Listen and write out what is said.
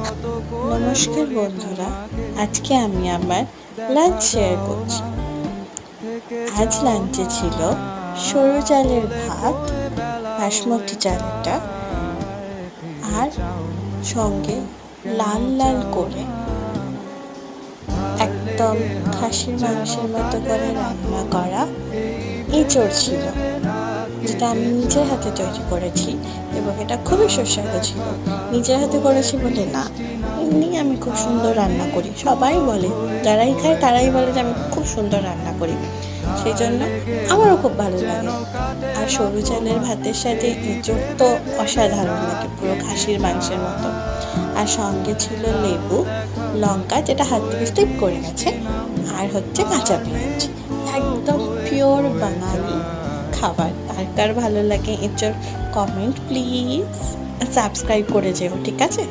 নমস্কার বন্ধুরা, আজকে আমি আমার লাঞ্চ শেয়ার করছি। আজ লাঞ্চে ছিল সরু চালের ভাত, বাসমতি চালটা, আর সঙ্গে লাল লাল করে একদম খাসির মাংসের মতো করে রান্না করা এঁচড় ছিল, যেটা আমি নিজের হাতে তৈরি করেছি এবং এটা খুবই সুস্বাদু ছিল। নিজের হাতে করেছি বলে না, এমনি আমি খুব সুন্দর রান্না করি। সবাই বলে, যারাই খায় তারাই বলে যে আমি খুব সুন্দর রান্না করি, সেই জন্য আমারও খুব ভালো লাগে। আর সরু চালের ভাতের সাথে এঁচড় তো অসাধারণ লাগে, পুরো খাসির মাংসের মতো। আর সঙ্গে ছিল লেবু, লঙ্কা যেটা হাত থেকে স্লিপ করে গেছে, আর হচ্ছে কাঁচা পেঁয়াজ। একদম পিওর বাঙালি খাবার। কার কার ভালো লাগে এঁচড়, কমেন্ট প্লিজ, সাবস্ক্রাইব করে যেও, ঠিক আছে?